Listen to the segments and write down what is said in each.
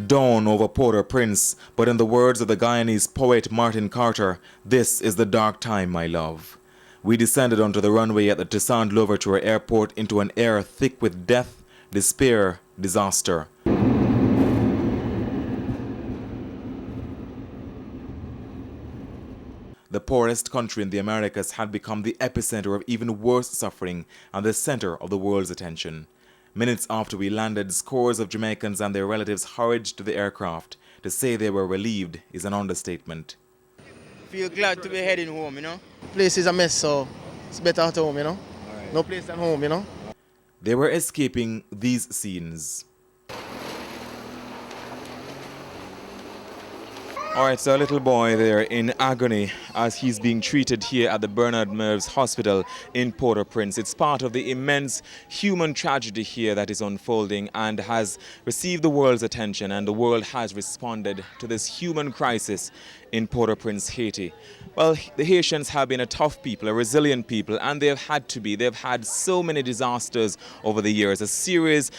Dawn over Port-au-Prince, but in the words of the Guyanese poet Martin Carter, this is the dark time, my love. We descended onto the runway at the Toussaint Louverture Airport into an air thick with death, despair, disaster. The poorest country in the Americas had become the epicenter of even worse suffering and the center of the world's attention. Minutes after we landed, scores of Jamaicans and their relatives hurried to the aircraft. To say they were relieved is an understatement. Feel glad to be heading home, you know. Place is a mess, so it's better at home, you know. Right. No place than home, you know. They were escaping these scenes. Alright, so a little boy there in agony as he's being treated here at the Bernard Merves Hospital in Port-au-Prince. It's part of the immense human tragedy here that is unfolding and has received the world's attention, and the world has responded to this human crisis in Port-au-Prince, Haiti. Well, the Haitians have been a tough people, a resilient people, and they've had to be. They've had so many disasters over the years,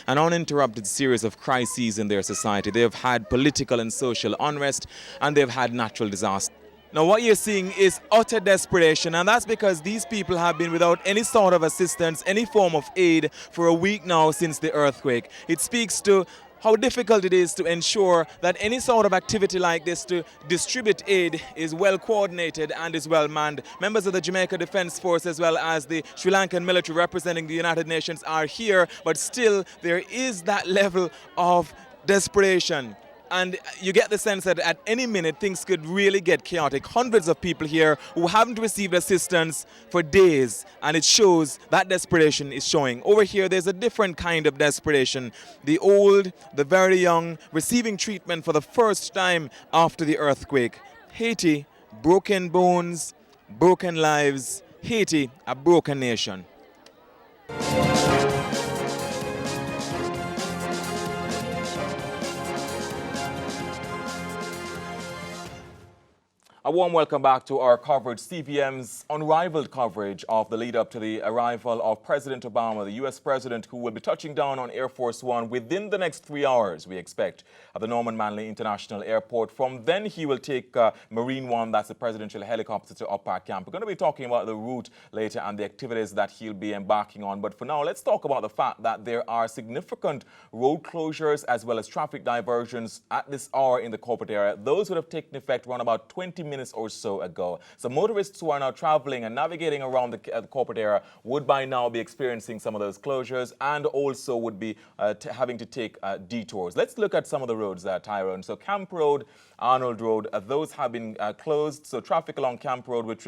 an uninterrupted series of crises in their society. They've had political and social unrest, and they've had natural disasters. Now, what you're seeing is utter desperation, and that's because these people have been without any sort of assistance, any form of aid for a week now since the earthquake. It speaks to how difficult it is to ensure that any sort of activity like this to distribute aid is well coordinated and is well manned. Members of the Jamaica Defense Force as well as the Sri Lankan military representing the United Nations are here, but still there is that level of desperation. And you get the sense that at any minute things could really get chaotic. Hundreds of people here who haven't received assistance for days, and it shows that desperation is showing. Over here there's a different kind of desperation. The old, the very young, receiving treatment for the first time after the earthquake. Haiti, broken bones, broken lives. Haiti, a broken nation. A warm welcome back to our coverage, CVM's unrivaled coverage of the lead up to the arrival of President Obama, the U.S. President, who will be touching down on Air Force One within the next 3 hours, we expect, at the Norman Manley International Airport. From then, he will take Marine One, that's the presidential helicopter, to Upper Camp. We're going to be talking about the route later and the activities that he'll be embarking on. But for now, let's talk about the fact that there are significant road closures as well as traffic diversions at this hour in the corporate area. Those would have taken effect around about 20 minutes or so ago. So motorists who are now traveling and navigating around the corporate area would by now be experiencing some of those closures and also would be having to take detours. Let's look at some of the roads, Tyrone. So Camp Road, Arnold Road, those have been closed. So traffic along Camp Road, which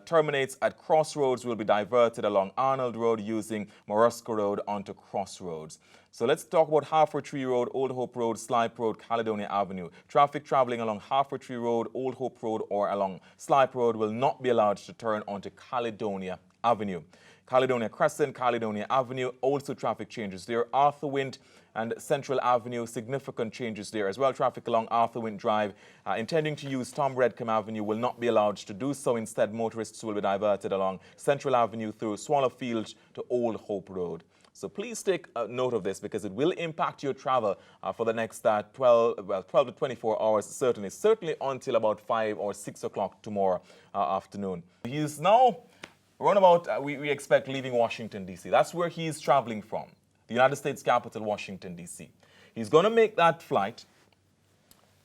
terminates at Crossroads, will be diverted along Arnold Road using Morusco Road onto Crossroads. So let's talk about Harford Tree Road, Old Hope Road, Slipe Road, Caledonia Avenue. Traffic traveling along Harford Tree Road, Old Hope Road, or along Slipe Road will not be allowed to turn onto Caledonia Avenue. Caledonia Crescent, Caledonia Avenue, also traffic changes there. Arthur Wint and Central Avenue, significant changes there as well. Traffic along Arthur Wint Drive, intending to use Tom Redcombe Avenue, will not be allowed to do so. Instead, motorists will be diverted along Central Avenue through Swallowfield to Old Hope Road. So please take note of this because it will impact your travel for the next 12 to 24 hours, certainly until about 5 or 6 o'clock tomorrow afternoon. He's now around about, we expect, leaving Washington, D.C. That's where he's traveling from, the United States capital, Washington, D.C. He's going to make that flight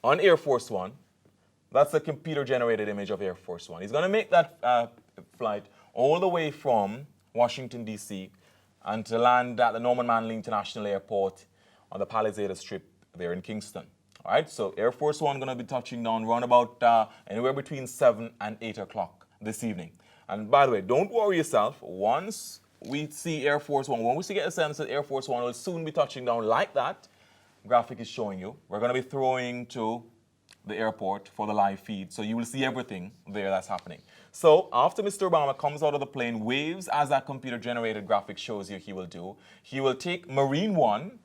on Air Force One. That's a computer-generated image of Air Force One. He's going to make that flight all the way from Washington, D.C., and to land at the Norman Manley International Airport on the Palisades Strip there in Kingston. All right, so Air Force One going to be touching down around about anywhere between 7 and 8 o'clock this evening. And by the way, don't worry yourself. Once we see Air Force One, when we get a sense that Air Force One will soon be touching down like that, graphic is showing you, we're going to be throwing to the airport for the live feed. So you will see everything there that's happening. So after Mr. Obama comes out of the plane, waves as that computer-generated graphic shows you he will do, he will take Marine One,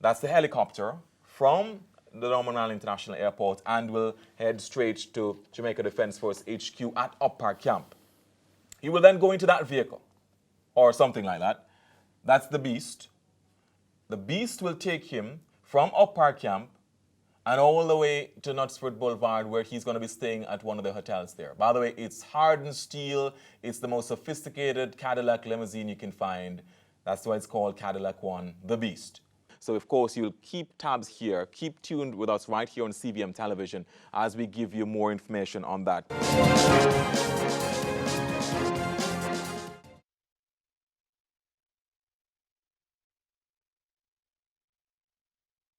that's the helicopter, from the Norman Manley International Airport and will head straight to Jamaica Defense Force HQ at Upper Camp. He will then go into that vehicle, or something like that. That's the Beast. The Beast will take him from Upper Camp and all the way to Knutsford Boulevard, where he's going to be staying at one of the hotels there. By the way, it's hardened steel. It's the most sophisticated Cadillac limousine you can find. That's why it's called Cadillac One, the Beast. So, of course, you'll keep tabs here. Keep tuned with us right here on CVM Television as we give you more information on that.